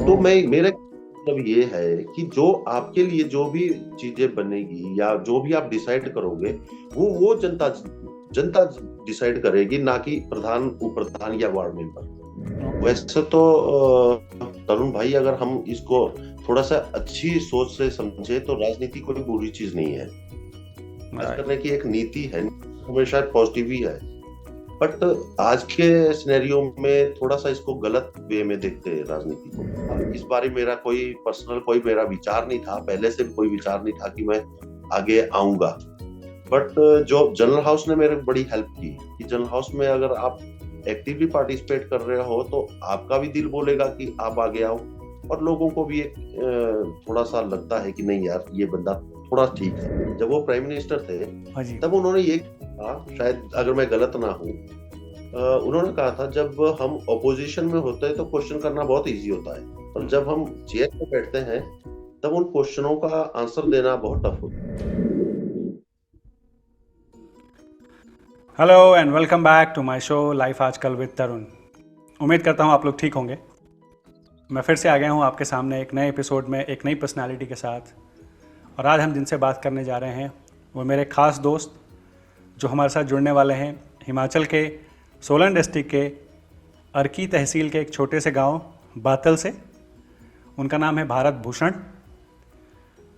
तो मैं मेरा मतलब ये है कि जो आपके लिए जो भी चीजें बनेगी या जो भी आप डिसाइड करोगे, वो जनता जनता डिसाइड करेगी, ना कि प्रधान, उप प्रधान या वार्ड मेंबर। ओके। वैसे तो तरुण भाई, अगर हम इसको थोड़ा सा अच्छी सोच से समझे तो राजनीति कोई बुरी चीज नहीं है। राज राइट। करने की एक नीति है, हमेशा पॉजिटिव ही है। बट आज के सिनेरियो में थोड़ा सा इसको गलत वे में देखते हैं राजनीति को। अब इस बारे मेरा कोई पर्सनल कोई मेरा विचार नहीं था, पहले से भी कोई विचार नहीं था कि मैं आगे आऊंगा। बट जो जनरल हाउस ने मेरे बड़ी हेल्प की कि जनरल हाउस में अगर आप एक्टिवली पार्टिसिपेट कर रहे हो तो आपका भी दिल बोलेगा कि आप आगे आओ, और लोगों को भी एक थोड़ा सा लगता है कि नहीं यार, ये बंदा थोड़ा ठीक है। जब वो प्राइम मिनिस्टर थे हाँ जी। तब उन्होंने ये कहा, शायद अगर मैं गलत ना हूँ, उन्होंने कहा था जब हम ऑपोजिशन में होते हैं तो क्वेश्चन करना बहुत इजी होता है, और जब हम चेयर पे बैठते हैं तब उन क्वेश्चनों का आंसर देना बहुत टफ होता है। Hello and welcome back to my show life आजकल विद तरुण। उम्मीद करता हूँ आप लोग ठीक होंगे। मैं फिर से आ गया हूँ आपके सामने एक नए एपिसोड में एक नई पर्सनालिटी के साथ। और आज हम जिनसे बात करने जा रहे हैं वो मेरे ख़ास दोस्त जो हमारे साथ जुड़ने वाले हैं हिमाचल के सोलन डिस्ट्रिक्ट के अर्की तहसील के एक छोटे से गांव बातल से। उनका नाम है भारत भूषण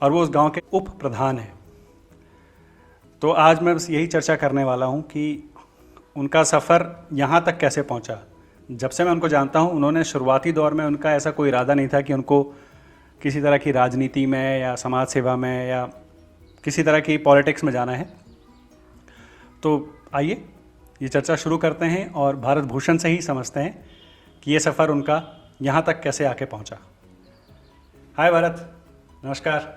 और वो उस गांव के उप प्रधान हैं। तो आज मैं बस यही चर्चा करने वाला हूँ कि उनका सफ़र यहाँ तक कैसे पहुँचा। जब से मैं उनको जानता हूँ उन्होंने शुरुआती दौर में उनका ऐसा कोई इरादा नहीं था कि उनको किसी तरह की राजनीति में या समाज सेवा में या किसी तरह की पॉलिटिक्स में जाना है। तो आइए ये चर्चा शुरू करते हैं और भारत भूषण से ही समझते हैं कि ये सफ़र उनका यहाँ तक कैसे आके पहुँचा। हाय भारत, नमस्कार।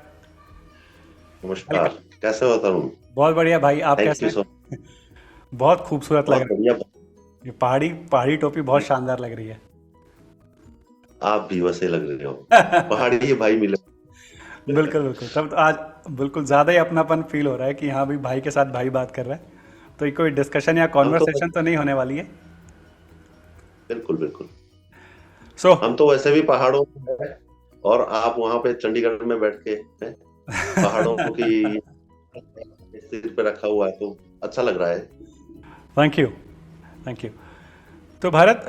नमस्कार, वेलकम। कैसे हो तरुण? बहुत बढ़िया भाई, आप थैंक कैसे यू सो। हैं? बहुत खूबसूरत लग बहुत रहा बढ़िया। है। ये पहाड़ी पहाड़ी टोपी बहुत शानदार लग रही है। आप भी वैसे लग रहे हो, पहाड़ी भाई मिले। बिल्कुल बिल्कुल, तब तो आज बिल्कुल ज़्यादा ही अपनापन फील हो रहा है कि हाँ भी भाई के साथ भाई बात कर रहा है। तो ये कोई डिस्कशन या हम तो कॉन्वर्सेशन तो नहीं होने वाली है। बिल्कुल बिल्कुल। सो हम तो वैसे भी पहाड़ों में हैं, और आप वहां पे चंडीगढ़ में बैठ के हैं, पहाड़ों की सिर पे रखा हुआ है, तो अच्छा लग रहा है। Thank you, thank you. तो भारत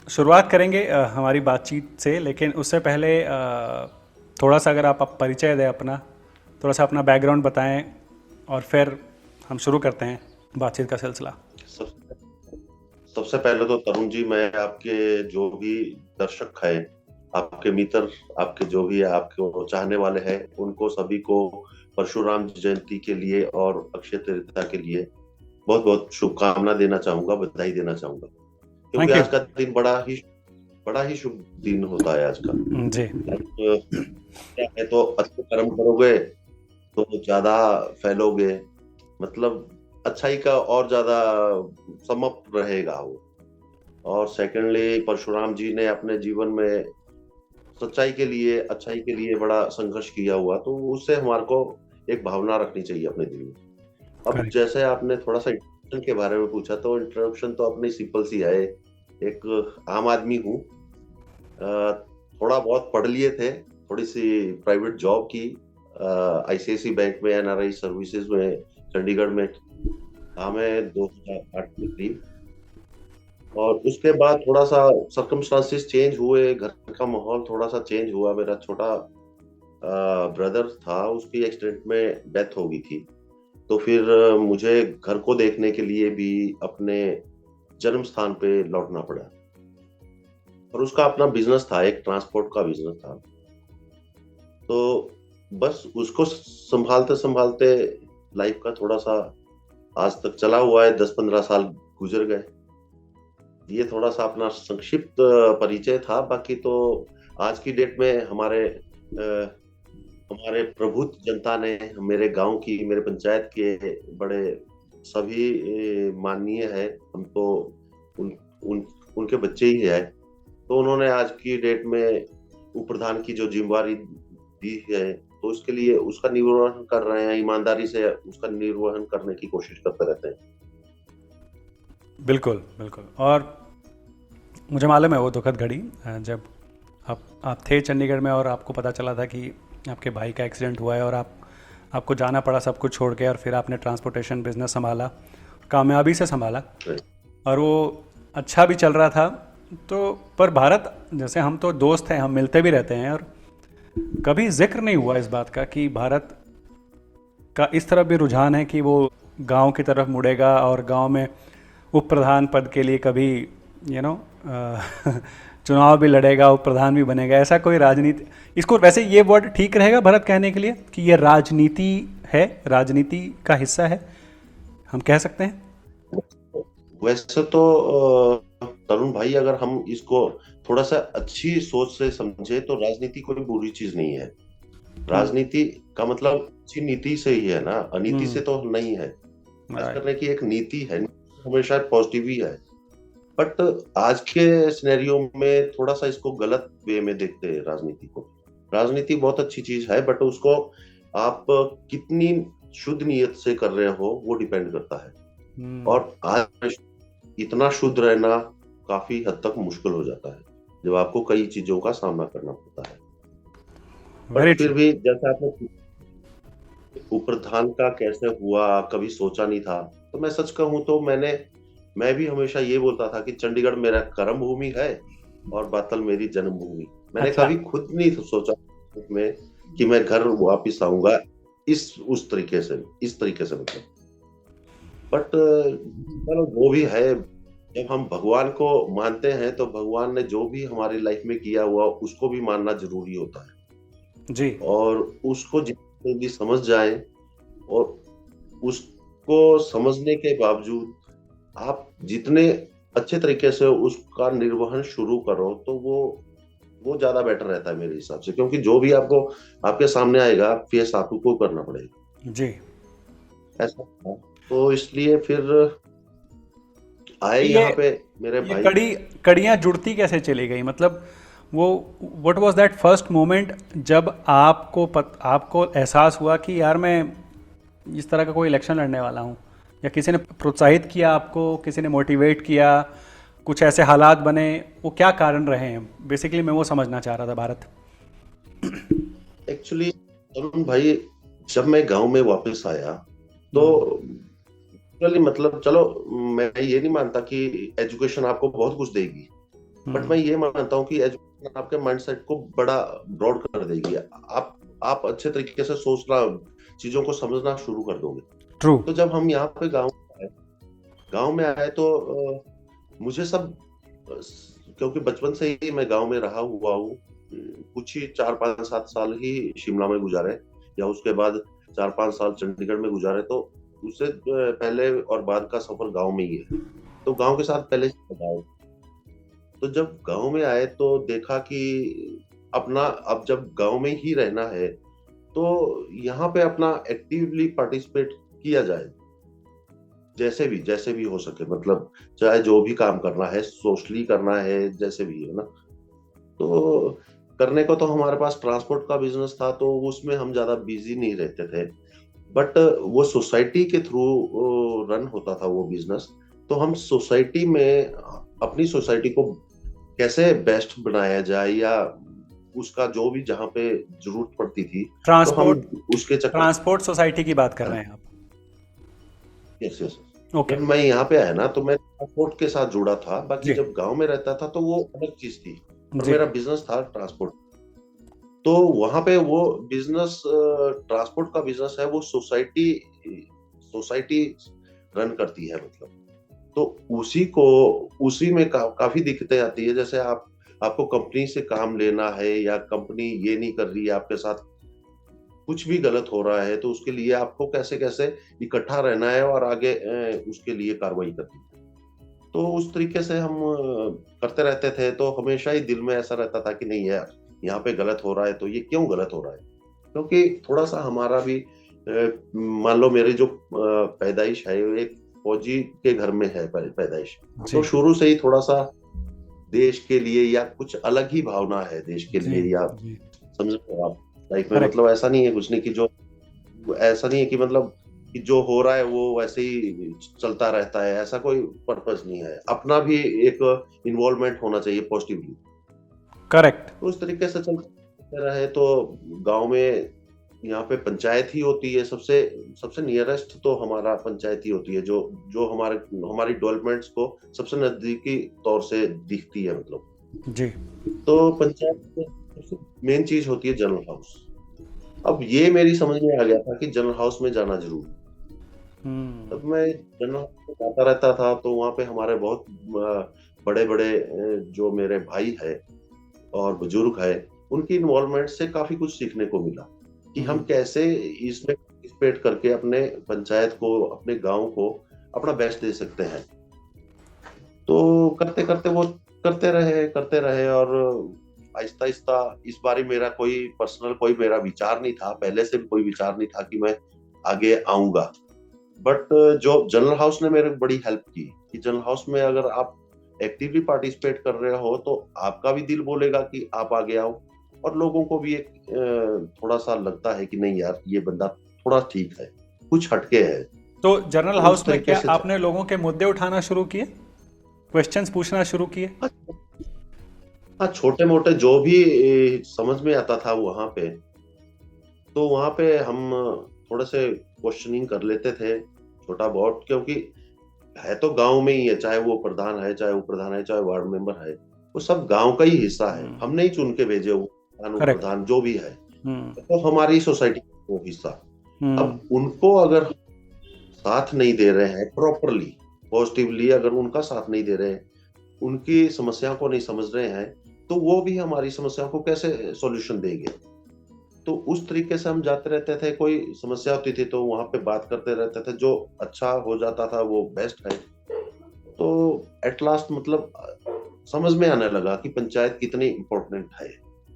शुरुआत करेंगे हमारी बातचीत से, लेकिन उससे पहले थोड़ा सा अगर आप परिचय दें अपना, थोड़ा सा अपना बैकग्राउंड बताएं और फिर हम शुरू करते हैं बातचीत का सिलसिला। सबसे सबसे पहले तो तरुण जी, मैं आपके जो भी दर्शक हैं, आपके मित्र, आपके जो भी आपके चाहने वाले हैं, उनको सभी को परशुराम जयंती के लिए और अक्षय तृतीया के लिए बहुत बहुत शुभकामना देना चाहूंगा, बधाई देना चाहूंगा। क्योंकि थैंक यू। आज का दिन बड़ा ही शुभ दिन होता है आज का। जी। क्या है, तो अच्छे कर्म करोगे तो ज्यादा फैलोगे, मतलब अच्छाई का और ज्यादा समाप्त रहेगा वो। और सेकेंडली, परशुराम जी ने अपने जीवन में सच्चाई के लिए, अच्छाई के लिए बड़ा संघर्ष किया हुआ, तो उससे हमारे को एक भावना रखनी चाहिए अपने दिल में। अब करेक्ट। जैसे आपने थोड़ा सा इंट्रोडक्शन के बारे में पूछा, तो इंट्रोडक्शन तो अपनी सिंपल सी है। एक आम आदमी हूँ, थोड़ा बहुत पढ़ लिए थे, थोड़ी सी प्राइवेट जॉब की, आईसीआईसी बैंक में एनआरआई सर्विसेज में चंडीगढ़ में था मैं 2008 के करीब। और उसके बाद थोड़ा सा सर्कमस्टांसिस चेंज हुए, घर का माहौल थोड़ा सा चेंज हुआ। मेरा छोटा ब्रदर था, उसकी एक्सीडेंट में डेथ हो गई थी। तो फिर मुझे घर को देखने के लिए भी अपने जन्म स्थान पे लौटना पड़ा। और उसका अपना बिजनेस था, एक ट्रांसपोर्ट का बिजनेस था। तो बस उसको संभालते संभालते लाइफ का थोड़ा सा आज तक चला हुआ है, 10-15 साल गुजर गए। ये थोड़ा सा अपना संक्षिप्त परिचय था। बाकी तो आज की डेट में हमारे प्रबुद्ध जनता ने, मेरे गांव की, मेरे पंचायत के बड़े सभी माननीय है। हम तो उन, उन उनके बच्चे ही है। तो उन्होंने आज की डेट में उप प्रधान की जो जिम्मेवारी दी है, तो उसके लिए उसका निर्वहन कर रहे हैं, ईमानदारी से उसका निर्वहन करने की कोशिश करते रहते हैं। बिल्कुल बिल्कुल। और मुझे मालूम है वो दुखद घड़ी जब आप थे चंडीगढ़ में और आपको पता चला था कि आपके भाई का एक्सीडेंट हुआ है और आपको जाना पड़ा सब कुछ छोड़ के, और फिर आपने ट्रांसपोर्टेशन बिजनेस संभाला, कामयाबी से संभाला, और वो अच्छा भी चल रहा था। तो पर भारत, जैसे हम तो दोस्त हैं, हम मिलते भी रहते हैं, और कभी जिक्र नहीं हुआ इस बात का कि भारत का इस तरफ भी रुझान है कि वो गांव की तरफ मुड़ेगा और गांव में उप प्रधान पद के लिए कभी चुनाव भी लड़ेगा, उप प्रधान भी बनेगा। ऐसा कोई राजनीति, इसको वैसे ये वर्ड ठीक रहेगा भरत कहने के लिए कि ये राजनीति है, राजनीति का हिस्सा है, हम कह सकते हैं? वैसे तो तरुण भाई, अगर हम इसको थोड़ा सा अच्छी सोच से समझे तो राजनीति कोई बुरी चीज नहीं है। राजनीति का मतलब अच्छी नीति से ही है ना, अनीति से तो नहीं है। बात करने की एक नीति है, हमेशा पॉजिटिव ही है। बट आज के सिनेरियो में थोड़ा सा इसको गलत वे में देखते हैं राजनीति को। राजनीति बहुत अच्छी चीज है, बट उसको आप कितनी शुद्ध नीयत से कर रहे हो वो डिपेंड करता है। और आज इतना शुद्ध रहना काफी हद तक मुश्किल हो जाता है जब आपको कई चीजों का सामना करना पड़ता है। पर फिर भी जैसा आपने उप प्रधान का कैसे हुआ, कभी सोचा नहीं था। तो मैं सच कहूं तो मैं भी हमेशा ये बोलता था कि चंडीगढ़ मेरा कर्म भूमि है और बातल मेरी जन्मभूमि। मैंने कभी खुद नहीं सोचा में कि मैं घर वापिस आऊंगा इस तरीके से मतलब। बट चलो जो भी है, जब हम भगवान को मानते हैं तो भगवान ने जो भी हमारी लाइफ में किया हुआ उसको भी मानना जरूरी होता है जी। और उसको जितनी जल्दी समझ जाए और उसको समझने के बावजूद आप जितने अच्छे तरीके से उसका निर्वहन शुरू करो तो वो ज्यादा बेटर रहता है मेरे हिसाब से, क्योंकि जो भी आपके सामने आएगा फेस आपको करना पड़ेगा जी। ऐसा। तो इसलिए फिर आए यहाँ पे मेरे भाई। कड़ियाँ जुड़ती कैसे चली गई, मतलब वो what was that first moment जब आपको एहसास हुआ कि यार मैं इस तरह का कोई इलेक्शन लड़ने वाला हूँ, या किसी ने प्रोत्साहित किया आपको, किसी ने मोटिवेट किया, कुछ ऐसे हालात बने, वो क्या कारण रहे हैं? बेसिकली मैं वो समझना चाह रहा था भारत। एक्चुअली अरुण भाई, जब मैं गांव में वापस आया तो मतलब चलो मैं ये नहीं मानता कि एजुकेशन आपको बहुत कुछ देगी, बट मैं ये मानता हूँ कि एजुकेशन आपके माइंडसेट को बड़ा ब्रॉड कर देगी। आप अच्छे तरीके से सोचना, चीजों को समझना शुरू कर दोगे। ट्रू। तो जब हम यहाँ पे गांव में आए तो मुझे सब, क्योंकि बचपन से ही मैं गांव में रहा हुआ हूँ, कुछ ही 4-5-7 साल ही शिमला में गुजारे, या उसके बाद 4-5 साल चंडीगढ़ में गुजारे, तो उससे पहले और बाद का सफर गांव में ही है। तो गांव के साथ पहले गाँव। तो जब गांव में आए तो देखा कि अब जब गांव में ही रहना है तो यहाँ पे अपना एक्टिवली पार्टिसिपेट किया जाए, जैसे भी हो सके, मतलब चाहे जो भी काम करना है सोशली करना है, जैसे भी है ना। तो करने को तो हमारे पास ट्रांसपोर्ट का बिजनेस था तो उसमें हम ज्यादा बिजी नहीं रहते थे, बट वो सोसाइटी के थ्रू रन होता था वो बिजनेस। तो हम सोसाइटी में अपनी सोसाइटी को कैसे बेस्ट बनाया जाए, या उसका जो भी जहाँ पे जरूरत पड़ती थी ट्रांसपोर्ट, तो हम उसके ट्रांसपोर्ट सोसाइटी की बात कर रहे हैं आप? Yes yes. ओके। जब मैं यहाँ पे आया ना तो मैं ट्रांसपोर्ट के साथ जुड़ा था, बाकी जब गांव में रहता था तो वो अलग चीज थी और मेरा बिजनेस था ट्रांसपोर्ट। तो वहां पे वो बिजनेस, ट्रांसपोर्ट का बिजनेस है, वो सोसाइटी रन करती है, मतलब। तो उसी में काफी दिक्कतें आती है। जैसे आपको कंपनी से काम लेना है या कंपनी ये नहीं कर रही है आपके साथ, कुछ भी गलत हो रहा है, तो उसके लिए आपको कैसे कैसे इकट्ठा रहना है और आगे उसके लिए कार्रवाई करनी है। तो उस तरीके से हम करते रहते थे। तो हमेशा ही दिल में ऐसा रहता था कि नहीं यार, यहाँ पे गलत हो रहा है, तो ये क्यों गलत हो रहा है, क्योंकि थोड़ा सा हमारा भी, मान लो मेरी जो पैदाइश है एक फौजी के घर में है पैदाइश, तो शुरू से ही थोड़ा सा देश के लिए या कुछ अलग ही भावना है देश के लिए, या समझ लो आप लाइफ में, मतलब ऐसा नहीं है कुछ नहीं कि ऐसा नहीं है कि मतलब कि जो हो रहा है वो वैसे ही चलता रहता है, ऐसा कोई पर्पस नहीं है। अपना भी एक इन्वॉल्वमेंट होना चाहिए पॉजिटिवली। करेक्ट। तो उस तरीके से चलते रहे तो गांव में यहाँ पे पंचायत ही होती है, सबसे सबसे नियरेस्ट तो हमारा पंचायत ही होती है, जो जो हमारी डेवलपमेंट्स को सबसे नजदीकी तौर से दिखती है मतलब। जी। तो पंचायत में सबसे मेन चीज होती है जनरल हाउस। अब ये मेरी समझ में आ गया था कि जनरल हाउस में जाना जरूरी। तब मैं जनरल हाउस में जाता रहता था, तो वहाँ पे हमारे बहुत बड़े बड़े जो मेरे भाई है और बुजुर्ग है, उनकी इन्वॉल्वमेंट से काफी कुछ सीखने को मिला कि हम कैसे इसमें पार्टिसिपेट करके अपने पंचायत को, अपने गांव को अपना बेस्ट दे सकते हैं। तो करते करते वो करते रहे और आहिस्ता आहिस्ता इस बारी मेरा कोई पर्सनल कोई मेरा विचार नहीं था, पहले से भी कोई विचार नहीं था कि मैं आगे आऊंगा। बट जो जनरल हाउस ने मेरे बड़ी हेल्प की कि जनरल हाउस में अगर आप एक्टिवली पार्टिसिपेट कर रहे हो तो आपका भी दिल बोलेगा कि आप आगे आओ, और लोगों को भी एक थोड़ा सा लगता है कि नहीं यार ये बंदा थोड़ा ठीक है, कुछ हटके है। तो जनरल तो हाउस उस में तरीके क्या से आपने लोगों के मुद्दे उठाना शुरू किए, क्वेश्चंस पूछना शुरू किए? हाँ, छोटे मोटे जो भी समझ में आता था वहां पे, तो वहां पे हम थोड़े से क्वेश्चनिंग कर लेते थे छोटा बहुत, क्योंकि है तो गांव में ही है, चाहे वो प्रधान है, चाहे वार्ड मेंबर है, वो सब गांव का ही हिस्सा है। हम नहीं चुन के भेजे वो Correct. प्रधान जो भी है, तो हमारी सोसाइटी का वो हिस्सा। अब उनको अगर साथ नहीं दे रहे हैं प्रॉपरली, पॉजिटिवली अगर उनका साथ नहीं दे रहे हैं, उनकी समस्या को नहीं समझ रहे हैं, तो वो भी हमारी समस्या को कैसे सॉल्यूशन देंगे। तो उस तरीके से हम जाते रहते थे, कोई समस्या होती थी तो वहां पे बात करते रहते थे, जो अच्छा हो जाता था वो बेस्ट है। तो एट लास्ट मतलब समझ में आने लगा कि पंचायत कितनी इम्पोर्टेंट है।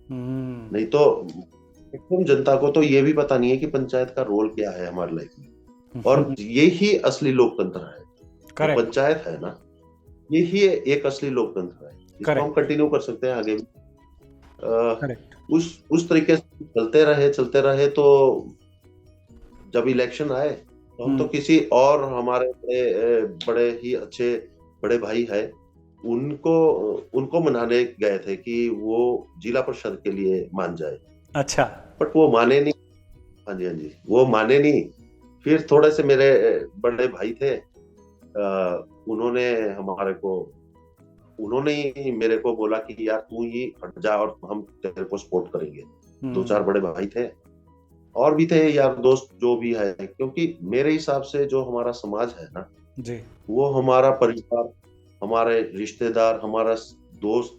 नहीं तो एकदम जनता को तो ये भी पता नहीं है कि पंचायत का रोल क्या है हमारी लाइफ में, और यही असली लोकतंत्र है। तो पंचायत है ना, यही एक असली लोकतंत्र है। इसको हम कंटिन्यू कर सकते हैं आगे भी। उस तरीके से चलते रहे तो जब इलेक्शन आए तो हम तो किसी और हमारे बड़े ही अच्छे बड़े भाई है, उनको मनाने गए थे कि वो जिला परिषद के लिए मान जाए। अच्छा। बट वो माने नहीं। हाँ जी, वो माने नहीं। फिर थोड़े से मेरे बड़े भाई थे, उन्होंने ही मेरे को बोला कि यार तू ही हट जा और हम तेरे को सपोर्ट करेंगे। 2-4 बड़े भाई थे, और भी थे यार दोस्त जो भी है, क्योंकि मेरे हिसाब से जो हमारा समाज है ना जी, वो हमारा परिवार, हमारे रिश्तेदार, हमारा दोस्त,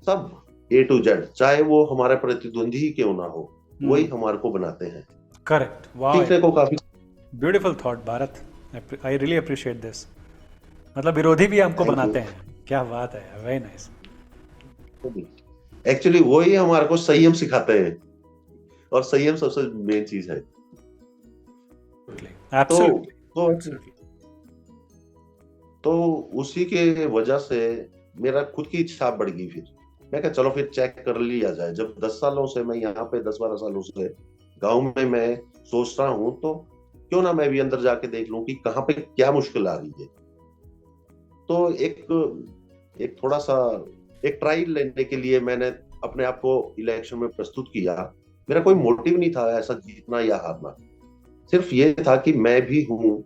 सब A to Z, चाहे वो हमारे प्रतिद्वंदी ही क्यों ना हो, वही हमारे को बनाते हैं। करेक्ट। वाह, सीखने को काफी beautiful thought Bharat, I really appreciate this. मतलब विरोधी भी हमको बनाते हैं, क्या बात है, वेरी नाइस। एक्चुअली वही हमारे को संयम सिखाते हैं, और संयम सबसे मेन चीज है। तो उसी के वजह से मेरा खुद की इच्छा बढ़ गई। फिर मैं कहा चलो फिर चेक कर लिया जाए। जब 10 सालों से मैं यहाँ पे 10-12 सालों से गांव में मैं सोच रहा हूँ, तो क्यों ना मैं भी अंदर जाके देख लूं कि कहाँ पे क्या मुश्किल आ रही है। तो एक थोड़ा सा एक ट्रायल लेने के लिए मैंने अपने आप को इलेक्शन में प्रस्तुत किया। मेरा कोई मोटिव नहीं था ऐसा जीतना या हारना, सिर्फ ये था कि मैं भी हूँ,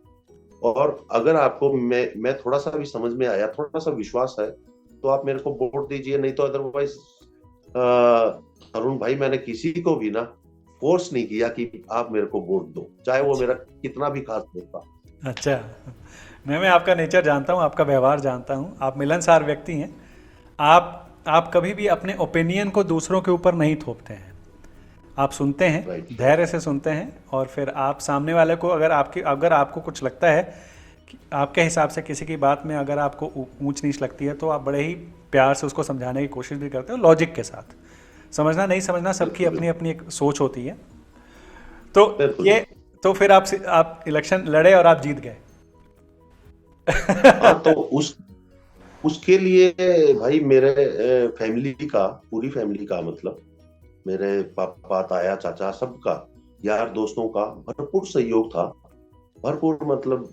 और अगर आपको मैं थोड़ा सा भी समझ में आया, थोड़ा सा विश्वास है, तो आप मेरे को वोट दीजिए। नहीं तो अदरवाइज अरुण भाई, मैंने किसी को भी ना फोर्स नहीं किया कि आप मेरे को वोट दो, चाहे वो मेरा कितना भी खास दोस्त था। अच्छा, मैं आपका नेचर जानता हूँ, आपका व्यवहार जानता हूँ, आप मिलनसार व्यक्ति हैं। आप कभी भी अपने ओपिनियन को दूसरों के ऊपर नहीं थोपते हैं। आप सुनते हैं, धैर्य से सुनते हैं, और फिर आप सामने वाले को अगर आपको कुछ लगता है कि आपके हिसाब से किसी की बात में अगर आपको ऊंच नीच लगती है, तो आप बड़े ही प्यार से उसको समझाने की कोशिश भी करते हो, लॉजिक के साथ। समझना नहीं समझना सबकी अपनी अपनी एक सोच होती है। तो फिर आप इलेक्शन लड़े और आप जीत गए। तो उसके लिए भाई मेरे पूरी फैमिली का, मतलब मेरे पापा, ताया, चाचा, सबका, यार दोस्तों का भरपूर सहयोग था। भरपूर मतलब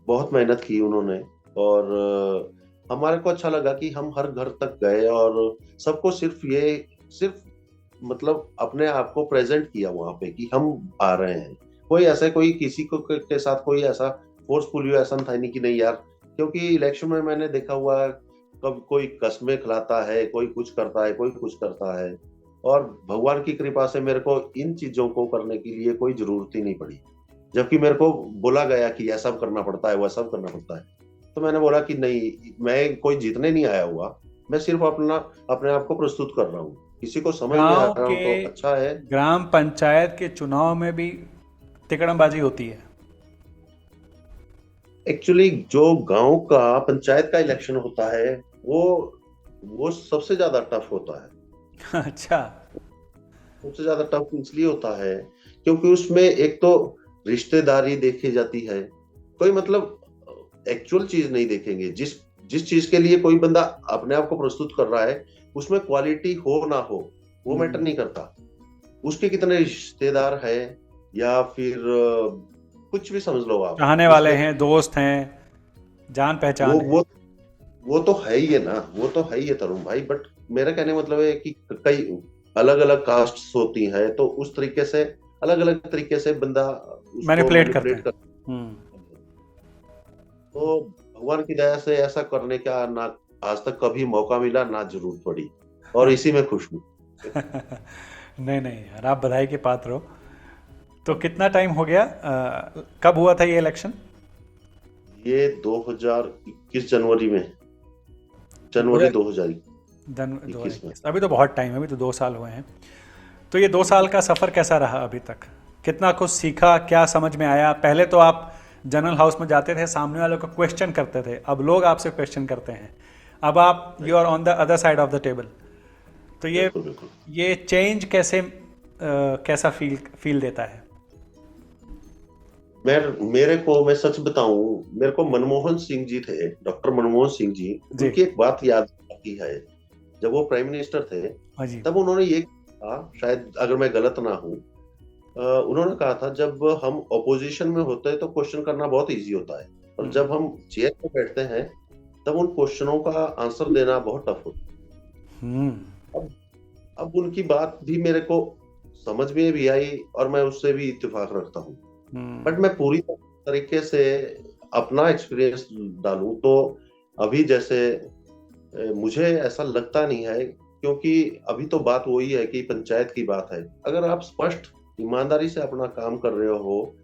बहुत मेहनत की उन्होंने, और हमारे को अच्छा लगा कि हम हर घर तक गए और सबको सिर्फ मतलब अपने आप को प्रेजेंट किया वहां पे कि हम आ रहे हैं। कोई किसी के साथ कोई ऐसा फोर्सफुल ऐसा था नहीं कि नहीं यार, क्योंकि इलेक्शन में मैंने देखा हुआ है, कब कोई कस्में खिलाता है, कोई कुछ करता है, कोई कुछ करता है। और भगवान की कृपा से मेरे को इन चीजों को करने के लिए कोई जरूरत ही नहीं पड़ी। जबकि मेरे को बोला गया कि यह सब करना पड़ता है, वह सब करना पड़ता है, तो मैंने बोला कि नहीं, मैं कोई जीतने नहीं आया हुआ, मैं सिर्फ अपने आप को प्रस्तुत कर रहा हूँ। किसी को समझ में आ गांव रहा के हो तो अच्छा है। ग्राम पंचायत के चुनाव में भी तिकड़मबाजी होती है। एक्चुअली जो गांव का पंचायत का इलेक्शन होता है, वो वो सबसे ज्यादा टफ होता है। अच्छा। सबसे ज्यादा टफ इसलिए होता है क्योंकि उसमें एक तो रिश्तेदारी देखी जाती है। कोई मतलब एक्चुअल चीज नहीं देखेंगे। जिस जिस चीज के लिए कोई बंदा अपने आप को प्रस्तुत कर रहा है, उसमें क्वालिटी हो ना हो वो मैटर नहीं करता। उसके कितने रिश्तेदार है या फिर कुछ भी समझ लो आप चाहने वाले उसमें, हैं, दोस्त हैं, जान वो पहचान है। वो वो तो है ही है ना, वो तो है ही है तरुण भाई। बट मेरा कहने का मतलब है कि कई अलग अलग कास्ट होती है, तो उस तरीके से अलग अलग तरीके से बंदा उसको मैनिपुलेट करते मैनिपुलेट हैं। कर। तो भगवान की दया से ऐसा करने का ना आज तक कभी मौका मिला, ना जरूरत पड़ी, और इसी में खुश हूँ। नहीं नहीं यार, आप बधाई के पात्र हो। तो कितना टाइम हो गया, कब हुआ था ये इलेक्शन? ये 2021 जनवरी में, जनवरी 2021 में। अभी तो बहुत टाइम है, अभी तो 2 साल हुए हैं। तो ये 2 साल का सफ़र कैसा रहा अभी तक? कितना कुछ सीखा, क्या समझ में आया? पहले तो आप जनरल हाउस में जाते थे, सामने वालों को क्वेश्चन करते थे, अब लोग आपसे क्वेश्चन करते हैं। अब आप you are on the other side of the table. तो बिल्कुल बिल्कुल। ये चेंज कैसा फील देता है? मैं सच बताऊं, मेरे को मनमोहन सिंह जी थे, डॉक्टर मनमोहन सिंह जी, जी। उनकी एक बात याद आती है। जब वो प्राइम मिनिस्टर थे, हाँ जी। तब उन्होंने ये कहा, शायद अगर मैं गलत ना हूं, उन्होंने कहा था जब हम ऑपोजिशन में होते हैं तो क्वेश्चन करना बहुत इजी होता है, और जब हम चेयर पे बैठते हैं तब उन क्वेश्चनों का आंसर देना बहुत टफ होता हम्म। है। अब उनकी बात भी मेरे को समझ में भी आई और मैं उससे भी इत्तेफाक रखता हूँ। बट मैं पूरी तरीके से अपना एक्सपीरियंस डालूं तो अभी जैसे मुझे ऐसा लगता नहीं है, क्योंकि अभी तो बात वही है कि पंचायत की बात है। अगर आप स्पष्ट ईमानदारी से अपना काम कर रहे हो,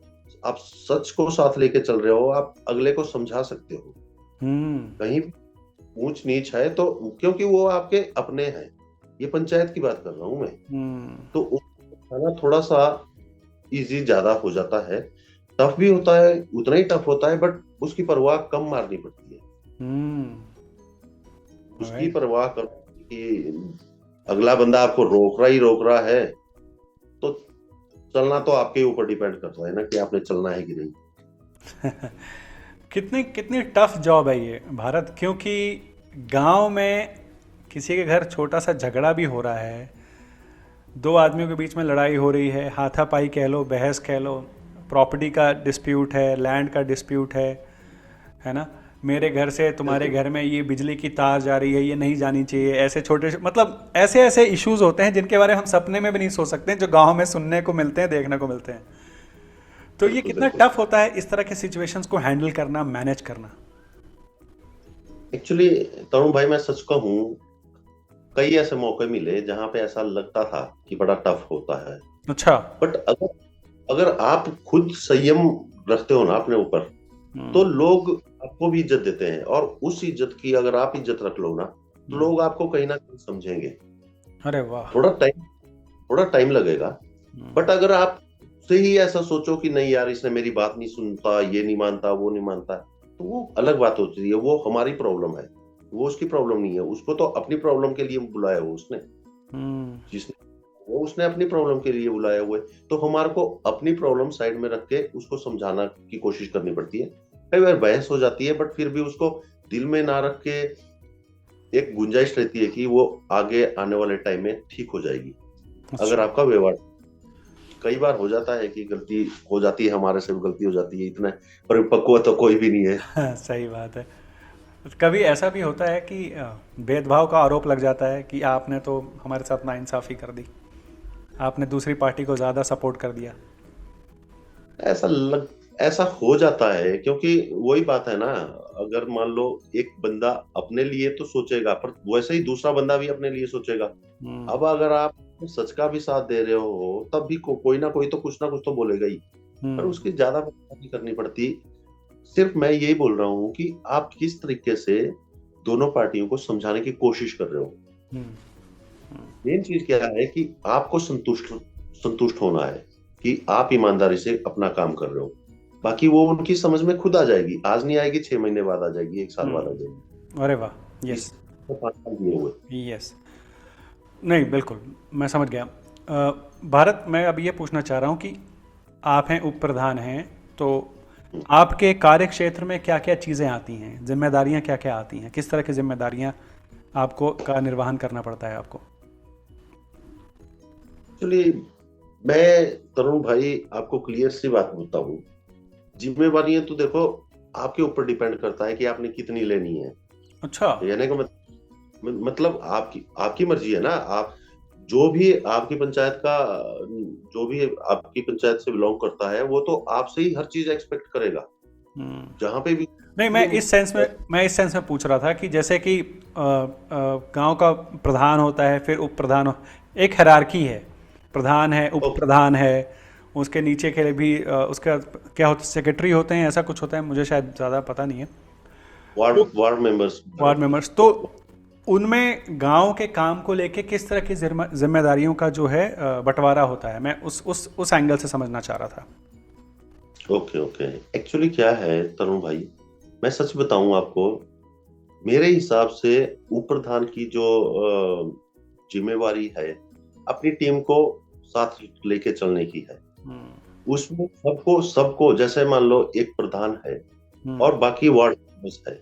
आप सच को साथ लेके चल रहे हो, आप अगले को समझा सकते हो। कहीं ऊंच नीच है तो क्योंकि वो आपके अपने हैं, ये पंचायत की बात कर रहा हूं मैं, तो उसको थोड़ा सा इजी ज्यादा हो जाता है। टफ भी होता है, उतना ही टफ होता है, बट उसकी परवाह कम मारनी पड़ती है। उसकी परवाह कर कि अगला बंदा आपको रोक रहा है, तो चलना तो आपके ऊपर डिपेंड करता है ना कि आपने चलना है कि नहीं। कितनी कितनी टफ जॉब है ये भारत, क्योंकि गांव में किसी के घर छोटा सा झगड़ा भी हो रहा है, दो आदमियों के बीच में लड़ाई हो रही है, हाथापाई कह लो, बहस कह लो, प्रॉपर्टी का डिस्प्यूट है, लैंड का डिस्प्यूट है ना, मेरे घर से तुम्हारे घर में ये बिजली की तार जा रही है, ये नहीं जानी चाहिए, ऐसे छोटे मतलब ऐसे ऐसे इश्यूज होते हैं जिनके बारे में हम सपने में भी नहीं सोच सकते, जो गांव में सुनने को मिलते हैं, देखने को मिलते हैं। तो ये कितना टफ होता है इस तरह के सिचुएशंस को हैंडल करना, मैनेज करना? एक्चुअली तरुण भाई, मैं सच कहूं, कई ऐसे मौके मिले जहां पे ऐसा लगता था कि बड़ा टफ होता है। अच्छा। बट अगर आप खुद संयम रखते हो ना अपने ऊपर, तो लोग आपको भी इज्जत देते हैं, और उस इज्जत की अगर आप इज्जत रख लो ना, तो लोग आपको कहीं ना कहीं समझेंगे। अरे वाह। थोड़ा टाइम लगेगा, बट अगर आप से ही ऐसा सोचो कि नहीं यार, इसने मेरी बात नहीं सुनता, ये नहीं मानता, वो नहीं मानता, तो वो अलग बात होती है। वो हमारी प्रॉब्लम है, वो उसकी प्रॉब्लम नहीं है। उसको तो अपनी प्रॉब्लम के लिए बुलाया हो उसने, उसने अपनी प्रॉब्लम के लिए बुलाया हुआ है। तो हमारे को अपनी प्रॉब्लम साइड में रख के उसको समझाना की कोशिश करनी पड़ती है। कई बार बहस हो जाती है, बट फिर भी उसको दिल में ना रख के एक गुंजाइश रहती है कि वो आगे आने वाले टाइम में ठीक हो जाएगी। अच्छा। अगर आपका व्यवहार, कई बार हो जाता है कि गलती हो जाती है, हमारे से भी गलती हो जाती है, इतना परिपक्व तो कोई भी नहीं है। सही बात है। कभी ऐसा भी होता है कि भेदभाव का आरोप लग जाता है कि आपने तो हमारे साथ नाइंसाफ़ी कर दी, आपने दूसरी पार्टी को ज़्यादा सपोर्ट कर दिया। ऐसा लग ऐसा हो जाता है क्योंकि वही बात है ना। अगर मान लो एक बंदा अपने लिए तो सोचेगा, पर वैसे ही दूसरा बंदा भी अपने लिए सोचेगा। अब अगर आप सच का भी साथ दे रहे हो तब भी कोई ना कोई तो कुछ ना कुछ तो बोलेगा ही। पर उसकी ज्यादा बात नहीं करनी पड़ती। सिर्फ मैं यही बोल रहा हूँ कि आप किस तरीके से दोनों पार्टियों को समझाने की कोशिश कर रहे हो। मेन चीज क्या है कि आपको संतुष्ट संतुष्ट होना है कि आप ईमानदारी से अपना काम कर रहे हो। बाकी वो उनकी समझ में खुद आ जाएगी। आज नहीं आएगी, 6 महीने बाद आ जाएगी, 1 साल बाद आ जाएगी। अरे वाह, यस इसको 5 साल दिए हुए। यस। नहीं, बिल्कुल मैं समझ गया। भारत, मैं अब ये पूछना चाह रहा हूँ कि आप हैं उप प्रधान हैं, तो आपके कार्य क्षेत्र में क्या क्या चीज़ें आती हैं, जिम्मेदारियाँ क्या क्या आती हैं, किस तरह की जिम्मेदारियाँ आपको का निर्वहन करना पड़ता है आपको? एक्चुअली मैं तरुण भाई आपको क्लियर सी बात बोलता हूँ। जिम्मेवारियां तो देखो आपके ऊपर डिपेंड करता है कि आपने कितनी लेनी है। अच्छा। यानी कि मतलब आपकी मर्जी है ना। आप जो भी आपकी पंचायत का जो भी आपकी पंचायत से बिलोंग करता है वो तो आपसे ही हर चीज एक्सपेक्ट करेगा। जहां पे भी नहीं, मैं इस सेंस में पूछ रहा था कि जैसे कि गांव का प्रधान होता है, फिर उप प्रधान, एक हायरार्की है, प्रधान है, उप प्रधान है, उसके नीचे के भी उसका क्या होता है, सेक्रेटरी होते हैं, ऐसा कुछ होता है, मुझे शायद ज़्यादा पता नहीं है। वार्ड मेंबर्स तो उनमें गांव के काम को लेके किस तरह की जिम्मेदारियों का जो है बंटवारा होता है, मैं उस एंगल से समझना चाह रहा था। ओके। एक्चुअली क्या है तरुण भाई, मैं सच बताऊं आपको, मेरे हिसाब से उप प्रधान की जो जिम्मेवारी है अपनी टीम को साथ लेके चलने की है। उसमें सबको जैसे मान लो एक प्रधान है और बाकी वार्ड मेंबर्स है।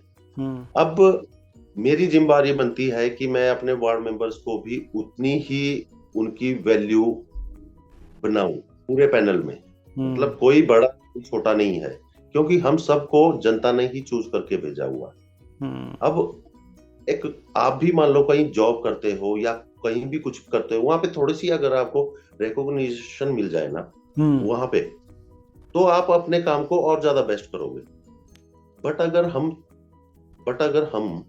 अब मेरी जिम्मेदारी बनती है कि मैं अपने वार्ड मेंबर्स को भी उतनी ही उनकी वैल्यू बनाऊं पूरे पैनल में। मतलब कोई बड़ा कोई छोटा नहीं है, क्योंकि हम सबको जनता ने ही चूज करके भेजा हुआ है। अब एक आप भी मान लो कहीं जॉब करते हो या कहीं भी कुछ करते हो, वहां पे थोड़ी सी अगर आपको रिकॉग्निशन मिल जाए ना वहां पे, तो आप अपने काम को और ज्यादा बेस्ट करोगे। बट अगर हम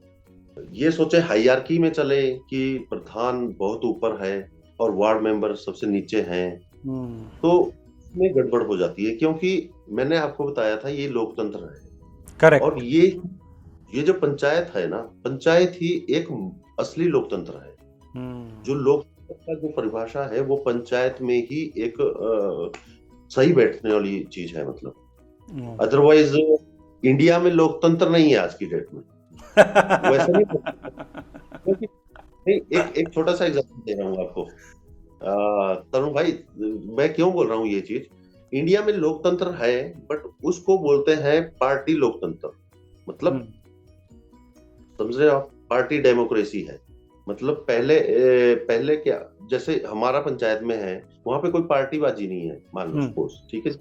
ये सोचे हायरार्की में चले कि प्रधान बहुत ऊपर है और वार्ड मेंबर सबसे नीचे हैं, तो इसमें गड़बड़ हो जाती है। क्योंकि मैंने आपको बताया था ये लोकतंत्र है। करेक्ट। और ये जो पंचायत है ना, पंचायत ही एक असली लोकतंत्र है। जो लोकतंत्र का जो परिभाषा है वो पंचायत में ही एक सही बैठने वाली चीज है। मतलब अदरवाइज इंडिया में लोकतंत्र नहीं है आज की डेट में। वैसे नहीं, एक छोटा सा एग्जांपल दे रहा हूँ आपको तरुण भाई। मैं क्यों बोल रहा हूँ ये चीज, इंडिया में लोकतंत्र है बट उसको बोलते हैं पार्टी लोकतंत्र। मतलब समझ रहे हो आप, पार्टी डेमोक्रेसी है। मतलब पहले क्या, जैसे हमारा पंचायत में है वहां पे कोई पार्टीबाजी नहीं है, मान लो सपोज, ठीक है।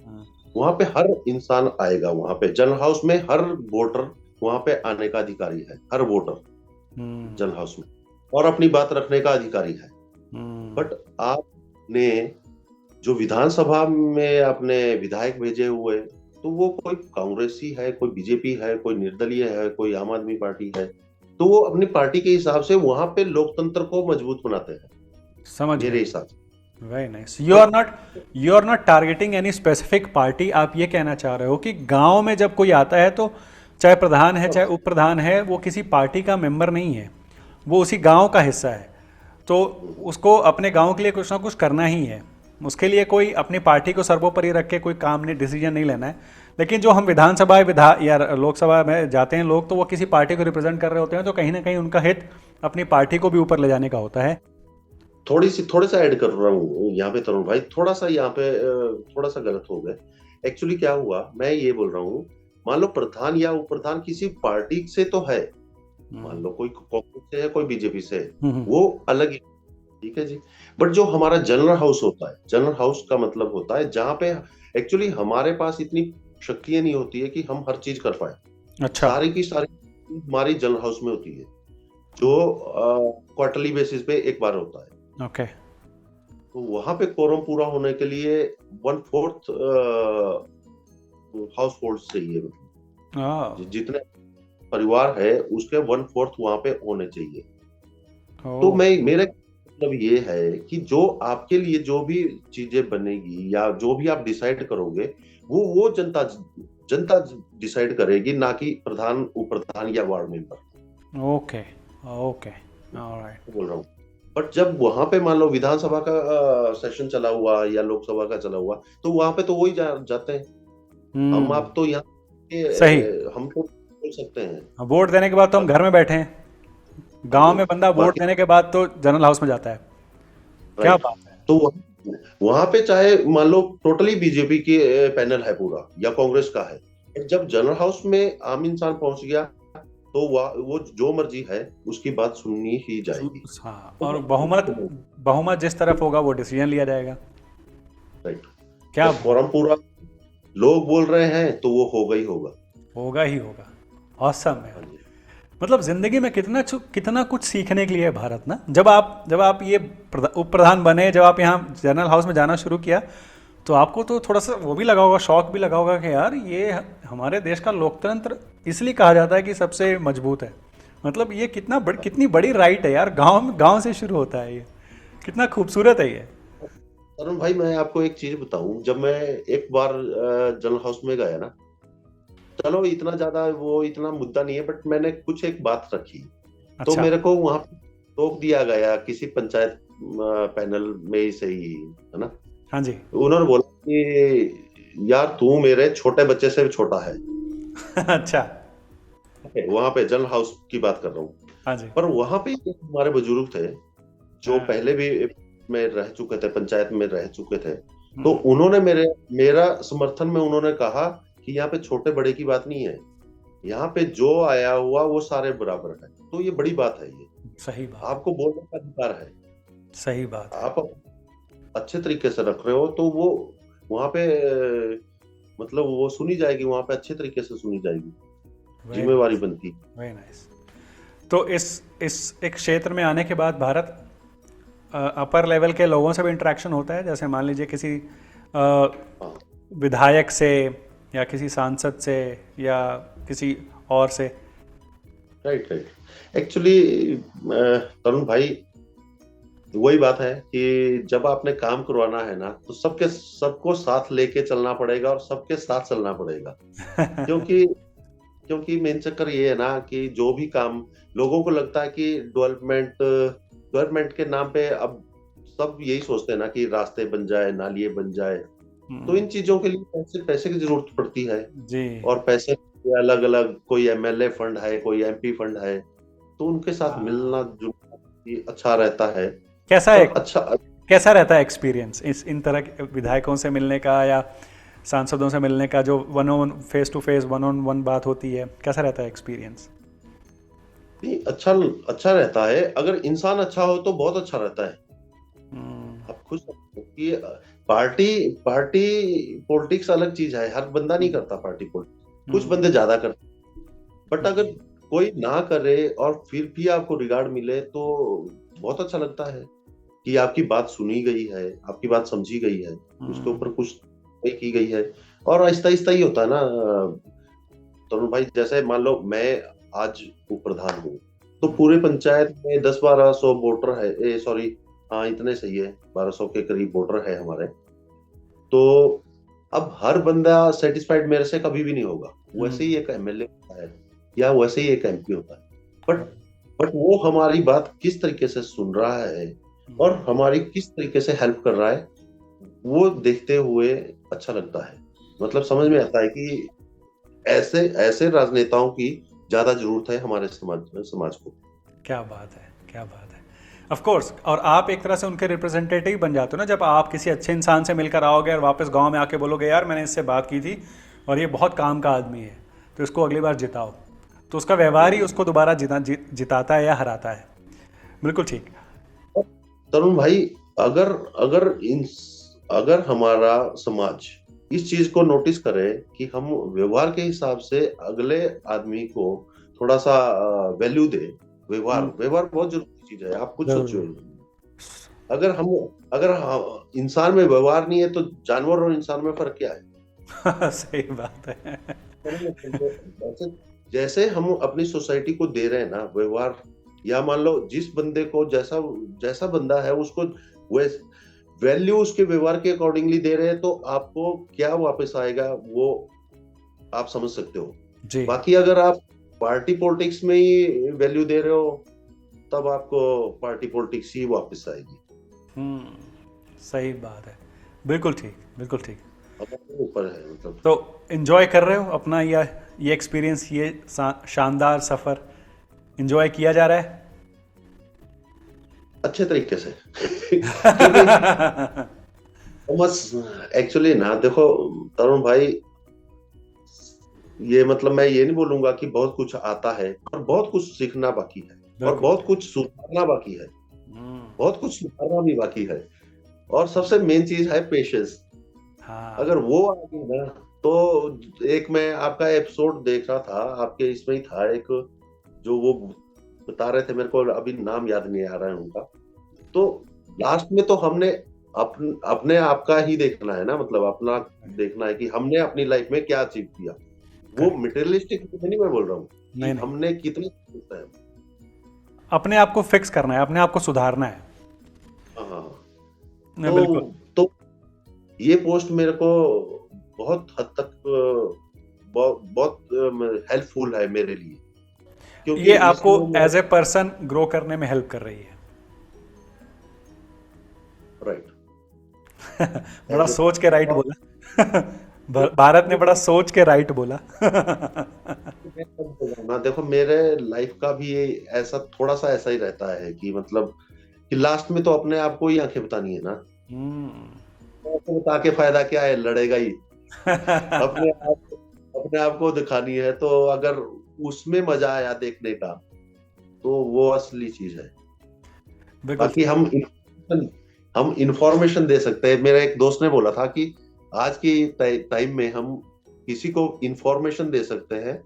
वहां पे हर इंसान आएगा, वहां पे जनरल हाउस में हर वोटर वहां पे आने का अधिकारी है। हर वोटर जनरल हाउस में और अपनी बात रखने का अधिकारी है। बट आपने जो विधानसभा में आपने विधायक भेजे हुए, तो वो कोई कांग्रेसी है, कोई बीजेपी है, कोई निर्दलीय है, कोई आम आदमी पार्टी है, तो वो अपनी पार्टी के हिसाब से वहां पे लोकतंत्र को मजबूत बनाते हैं। समझ मेरे हिसाब से। Very nice. You are not targeting any specific party. आप ये कहना चाह रहे हो कि गांव में जब कोई आता है तो चाहे प्रधान है चाहे उप प्रधान है, वो किसी पार्टी का मेंबर नहीं है, वो उसी गांव का हिस्सा है, तो उसको अपने गांव के लिए कुछ ना कुछ करना ही है। उसके लिए कोई अपनी पार्टी को सर्वोपरि रख के कोई काम नहीं, डिसीजन नहीं लेना है। लेकिन जो हम विधानसभा या लोकसभा में जाते हैं लोग, तो वो किसी पार्टी को रिप्रेजेंट कर रहे होते हैं, तो कहीं ना कहीं उनका हित अपनी पार्टी को भी ऊपर ले जाने का होता है। थोड़ा सा ऐड कर रहा हूँ यहाँ पे तरुण भाई, थोड़ा सा गलत हो गया। एक्चुअली क्या हुआ, मैं ये बोल रहा हूँ, मान लो प्रधान या उप प्रधान किसी पार्टी से तो है, मान लो कोई कांग्रेस से है, कोई बीजेपी से है, वो अलग ही, ठीक है जी। बट जो हमारा जनरल हाउस होता है, जनरल हाउस का मतलब होता है जहाँ पे एक्चुअली हमारे पास इतनी शक्तियां नहीं होती है कि हम हर चीज कर पाए। अच्छा। सारी की सारी हमारी जनरल हाउस में होती है, जो क्वार्टरली बेसिस पे एक बार होता है। ओके। तो वहां पे कोरम पूरा होने के लिए 1/4 हाउस होल्ड चाहिए, जितने परिवार है उसके 1/4 वहां पे होने चाहिए। तो मेरा मतलब ये है कि जो आपके लिए जो भी चीजें बनेगी या जो भी आप डिसाइड करोगे, वो जनता जनता डिसाइड करेगी, ना कि प्रधान, उप प्रधान या ward member. Okay okay, alright. बोल रहा हूँ। बट जब वहां पे मान लो विधानसभा का सेशन चला हुआ या लोकसभा का चला हुआ, तो वहां पे तो वही जाते हैं। हम आप तो यहाँ सही। हम तो बोल सकते हैं। वोट देने के बाद तो हम घर में बैठे हैं, गांव में बंदा वोट बाकी देने के बाद तो जनरल हाउस में जाता है। क्या राइट। बात है। तो वहां पे चाहे मान लो टोटली बीजेपी की पैनल है पूरा या कांग्रेस का है, जब जनरल हाउस में आम इंसान पहुंच गया तो वो जो मर्जी है उसकी बात सुननी ही जाएगी। हाँ, और बहुमत जिस तरफ होगा वो डिसीजन लिया जाएगा। राइट। क्या जब फोरम पूरा लोग बोल रहे हैं तो वो होगा ही होगा। होगा ही होगा। ऑसम है। मतलब जिंदगी में कितना कुछ सीखने के लिए है भारत ना। जब आप ये उप प्रधान बने, जब आप यहाँ जनरल हाउस में जाना शुरू किया, तो आपको तो थोड़ा सा वो भी लगा होगा, शौक भी लगा होगा कि यार ये हमारे देश का लोकतंत्र इसलिए कहा जाता है कि सबसे मजबूत है। मतलब ये कितनी बड़ी राइट है यार। गांव से शुरू होता है ये। कितना खूबसूरत है ये। अरुण भाई, मैं आपको एक चीज बताऊं, जब मैं एक बार जनरल हाउस में गया ना, चलो इतना ज्यादा वो इतना मुद्दा नहीं है, बट मैंने कुछ एक बात रखी। तो अच्छा। मेरे को वहां टोक दिया गया किसी पंचायत पैनल में ही सही, है ना। हाँ जी। उन्होंने बोला कि यार तू मेरे छोटे बच्चे से भी छोटा है। अच्छा। वहां पे जनरल हाउस की बात कर रहा हूँ। हाँ जी। पर वहां पे हमारे बुजुर्ग थे जो पहले भी में रह चुके थे, पंचायत में रह चुके थे। तो उन्होंने मेरा समर्थन में उन्होंने कहा कि यहाँ पे छोटे बड़े की बात नहीं है, यहाँ पे जो आया हुआ वो सारे बराबर है। तो ये बड़ी बात है। ये सही बात। आपको बोलने का अधिकार है। सही बात है। आप अच्छे तरीके से रख रहे हो तो वो वहां पे मतलब वो सुनी जाएगी, वहां पे अच्छे तरीके से सुनी जाएगी, जिम्मेवारी बनती। Very nice. तो इस एक क्षेत्र में आने के बाद भारत अपर लेवल के लोगों से भी इंटरेक्शन होता है, जैसे मान लीजिए किसी विधायक से या किसी सांसद से या किसी और से। राइट। एक्चुअली तरुण भाई, वही बात है कि जब आपने काम करवाना है ना, तो सबको साथ लेके चलना पड़ेगा और सबके साथ चलना पड़ेगा। क्योंकि मेन चक्कर ये है ना कि जो भी काम लोगों को लगता है कि डेवलपमेंट के नाम पे अब सब यही सोचते हैं ना कि रास्ते बन जाए, नालियां बन जाए। तो इन चीजों के लिए पैसे की जरूरत पड़ती है जी। और पैसे अलग अलग, कोई एमएलए फंड है, कोई एमपी फंड है, तो उनके साथ मिलना जुलना अच्छा रहता है। कैसा रहता है एक्सपीरियंस इन तरह के विधायकों से मिलने का या सांसदों से मिलने का, जो फेस टू फेस 1-on-1 बात होती है? कैसा रहता है एक्सपीरियंस? अच्छा रहता है। अगर इंसान अच्छा हो तो बहुत अच्छा रहता है। आप खुद कि पार्टी पॉलिटिक्स अलग चीज है। हर बंदा नहीं करता पार्टी पॉलिटिक्स, कुछ बंदे ज्यादा करते। बट अगर कोई ना करे और फिर भी आपको रिगार्ड मिले तो बहुत अच्छा लगता है कि आपकी बात सुनी गई है, आपकी बात समझी गई है, उसके ऊपर कुछ की गई है। और आहिस्ता आहिस्ता ही होता है ना तरुण भाई। जैसे मान लो मैं आज उप प्रधान हूँ, तो पूरे पंचायत में 10-1200 वोटर है, सॉरी हाँ इतने सही है, 1200 के करीब वोटर है हमारे। तो अब हर बंदा सेटिस्फाइड मेरे से कभी भी नहीं होगा। वैसे ही एक एमएलए होता है या वैसे ही एक एमपी होता है। बट वो हमारी बात किस तरीके से सुन रहा है और हमारी किस तरीके से हेल्प कर रहा है, वो देखते हुए अच्छा लगता है। मतलब समझ में आता है कि ऐसे राजनेताओं की ज्यादा जरूरत है हमारे समाज को। क्या बात है, क्या बात है। Of course. और आप एक तरह से उनके रिप्रेजेंटेटिव बन जाते हो ना, जब आप किसी अच्छे इंसान से मिलकर आओगे और वापस गांव में आके बोलोगे यार मैंने इससे बात की थी और ये बहुत काम का आदमी है, तो इसको अगली बार जिताओ। तो उसका व्यवहार ही उसको दोबारा जिताता है या हराता है। बिल्कुल ठीक। तरुण भाई, अगर हमारा समाज इस चीज को नोटिस करे कि हम व्यवहार के हिसाब से अगले आदमी को थोड़ा सा वैल्यू दे। व्यवहार हम्म, व्यवहार बहुत जरूरी चीज है। आप खुद सोचो, जरूर। अगर हम अगर इंसान में व्यवहार नहीं है तो जानवर और इंसान में फर्क क्या है? सही बात है। जैसे जैसे हम अपनी सोसाइटी को दे रहे हैं ना व्यवहार, या मान लो जिस बंदे को जैसा जैसा बंदा है उसको वैस वैल्यू उसके व्यवहार के अकॉर्डिंगली दे रहे हैं, तो आपको क्या वापस आएगा वो आप समझ सकते हो। जी। बाकी अगर आप पार्टी पॉलिटिक्स में ही वैल्यू दे रहे हो, तब आपको पार्टी पॉलिटिक्स ही वापस आएगी। सही बात है। बिल्कुल ठीक, बिल्कुल ठीक। हमारे ऊपर है मतलब। तो एंजॉय कर रहे हो अपना ये एक्सपीरियंस, ये शानदार सफ़र एंजॉय किया जा रहा अच्छे तरीके से क्योंकि है? बस एक्चुअली ना देखो तरुण भाई, ये मतलब मैं ये नहीं बोलूंगा कि बहुत कुछ आता है, और बहुत कुछ सीखना बाकी है, और बिल्कुल। बहुत कुछ सुधारना बाकी है। हम्म, बहुत कुछ सुधारना भी बाकी है। और सबसे मेन चीज है पेशेंस। हाँ। अगर वो आ गई ना, तो एक मैं आपका एपिसोड देख रहा था, आपके इसमें ही था एक, जो वो बता रहे थे, मेरे को अभी नाम याद नहीं आ रहा है उनका। तो लास्ट में तो हमने अपने आप का ही देखना है ना, मतलब अपना देखना है कि हमने अपनी लाइफ में क्या अचीव किया। वो करेक्ट। मटेरियलिस्टिक नहीं मैं बोल रहा हूँ कि नहीं नहीं, हमने कितने सीखा है। अपने आप को फिक्स करना है, अपने आप को सुधारना है। हाँ हाँ। नहीं, बिल्कुल। तो ये पोस्ट मेरे को बहुत हद तक बहुत बहुत हेल्पफुल है मेरे लिए, क्योंकि ये आपको इसमें मेरे। एज ए पर्सन ग्रो करने में हेल्प कर रही है। राइट। बड़ा एज ए सोच के राइट बोला। भारत ने बड़ा सोच के राइट बोला। ना देखो, मेरे लाइफ का भी ये ऐसा थोड़ा सा ऐसा ही रहता है कि मतलब कि लास्ट में तो अपने आप को ही आंखें बतानी है ना। हम्म। आंखें बता के फायदा क्या है, लड़ेगा ही। अपने आप को दिखानी है, तो अगर उसमें मजा आया देखने का, तो वो असली चीज है। बिल्कुल बाकी ठीक। हम इंफॉर्मेशन दे सकते हैं। मेरे एक दोस्त ने बोला था कि आज की टाइम में हम किसी को इंफॉर्मेशन दे सकते हैं,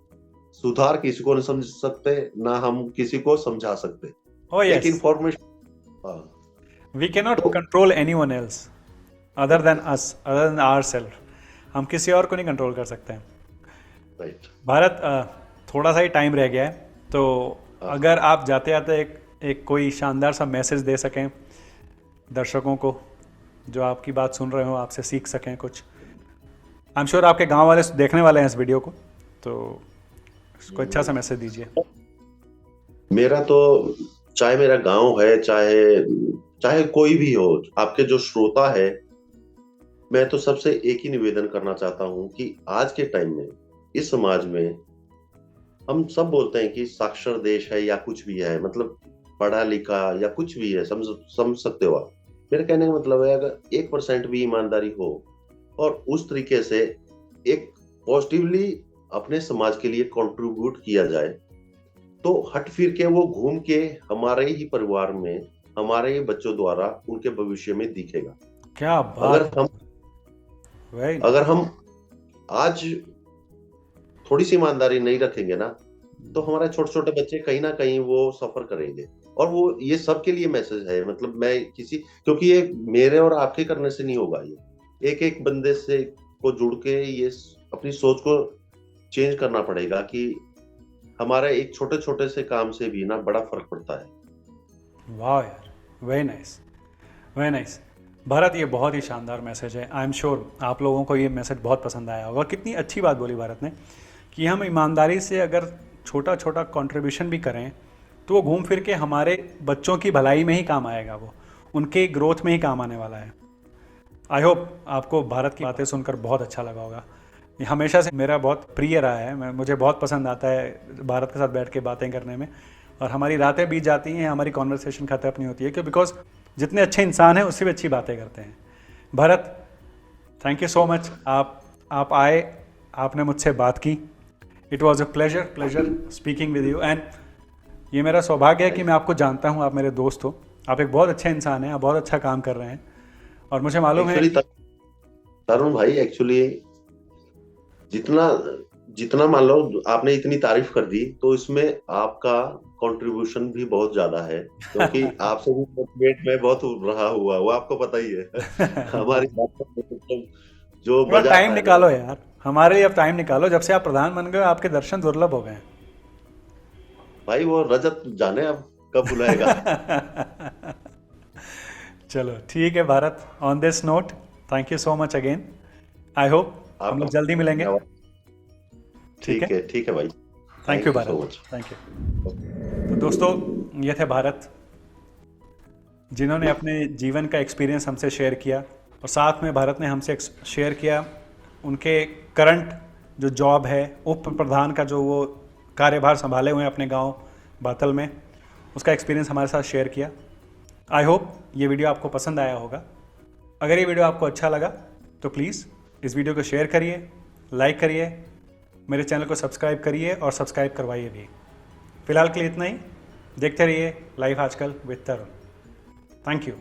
सुधार किसी को नहीं समझ सकते, ना हम किसी को समझा सकते। Okay yes, information. हाँ। वी कैन नॉट तो control any one else other than exactly. Us, other than our self. हम किसी और को नहीं कंट्रोल कर सकते हैं। राइट। भारत, थोड़ा सा ही टाइम रह गया है, तो हाँ। अगर आप जाते जाते एक कोई शानदार सा मैसेज दे सकें दर्शकों को, जो आपकी बात सुन रहे हो, आपसे सीख सकें कुछ। आई एम श्योर आपके गांव वाले देखने वाले हैं इस वीडियो को, तो कोई अच्छा सा मैसेज दीजिए। मेरा तो, चाहे मेरा गांव है, चाहे चाहे कोई भी हो, आपके जो श्रोता है, मैं तो सबसे एक ही निवेदन करना चाहता हूं कि आज के टाइम में, इस समाज में, हम सब बोलते हैं कि साक्षर देश है या कुछ भी है, मतलब पढ़ा लिखा या कुछ भी है, समझ समझ सकते हो आप। मेरे कहने का मतलब है, अगर 1% भी ईमानदारी हो और उस तरीके से एक पॉजिटिवली अपने समाज के लिए कंट्रीब्यूट किया जाए, तो हट फिर के वो घूम के हमारे ही परिवार में, हमारे ही बच्चों द्वारा उनके भविष्य में दिखेगा। क्या अगर बात हम है। वेरी अगर नाइस। हम आज थोड़ी सी ईमानदारी नहीं रखेंगे ना, तो हमारे छोटे छोटे बच्चे कहीं ना कहीं वो सफर करेंगे। और वो ये सबके लिए मैसेज है, मतलब मैं किसी, क्योंकि ये मेरे और आपके करने से नहीं होगा, ये एक एक बंदे से को जुड़ के ये अपनी सोच को चेंज करना पड़ेगा कि हमारे एक छोटे छोटे से काम से भी ना बड़ा फर्क पड़ता है। वाह यार, very nice, very nice. Bharat, ये बहुत ही शानदार मैसेज है। आई एम श्योर आप लोगों को ये मैसेज बहुत पसंद आया होगा। कितनी अच्छी बात बोली भारत ने कि हम ईमानदारी से अगर छोटा छोटा कंट्रीब्यूशन भी करें, तो वो घूम फिर के हमारे बच्चों की भलाई में ही काम आएगा, वो उनके ग्रोथ में ही काम आने वाला है। आई होप आपको भारत की बातें सुनकर बहुत अच्छा लगा होगा। ये हमेशा से मेरा बहुत प्रिय रहा है। मुझे बहुत पसंद आता है भारत के साथ बैठ के बातें करने में, और हमारी रातें बीत जाती हैं, हमारी कॉन्वर्सेशन खत्म नहीं होती है, क्यों? बिकॉज जितने अच्छे इंसान हैं उससे भी अच्छी बातें करते हैं। Bharat, thank you so much. आप आए, आपने मुझसे बात की। It was a pleasure speaking with you, and ये मेरा सौभाग्य है कि मैं आपको जानता हूँ, आप मेरे दोस्त हो। आप एक बहुत अच्छे इंसान हैं, आप बहुत अच्छा काम कर रहे हैं, और मुझे मालूम है एक्चुअली कि तरुण भाई, एक्चुअली जितना जितना मान लो आपने इतनी तारीफ कर दी, तो इसमें आपका कंट्रीब्यूशन भी बहुत ज्यादा है, क्योंकि आपसे भी मोटिवेट मैं बहुत रहा हुआ, वो आपको पता ही है। हमारी बात का मतलब जो थोड़ा मजा टाइम आता है ना। निकालो यार, हमारे लिए अब टाइम निकालो। जब से आप प्रधान बन गए हो, आपके दर्शन दुर्लभ हो गए भाई वो रजत जाने अब कब बुलाएगा। हैं। चलो ठीक है Bharat, on this note thank you so much again. I hope हम आपका लोग जल्दी मिलेंगे। धन्यवाद। ठीक है, ठीक है भाई। Thank you thank you so Bharat, much. Thank you. तो दोस्तों, ये थे भारत, जिन्होंने अपने जीवन का एक्सपीरियंस हमसे शेयर किया, और साथ में भारत ने हमसे शेयर किया उनके करंट जो जॉब है, उप प्रधान का जो वो कार्यभार संभाले हुए हैं अपने गांव बातल में, उसका एक्सपीरियंस हमारे साथ शेयर किया। आई होप ये वीडियो आपको पसंद आया होगा। अगर ये वीडियो आपको अच्छा लगा तो प्लीज़ इस वीडियो को शेयर करिए, लाइक करिए, मेरे चैनल को सब्सक्राइब करिए और सब्सक्राइब करवाइए भी। फिलहाल के लिए इतना ही। देखते रहिए लाइव आजकल विद तरुण। Thank you.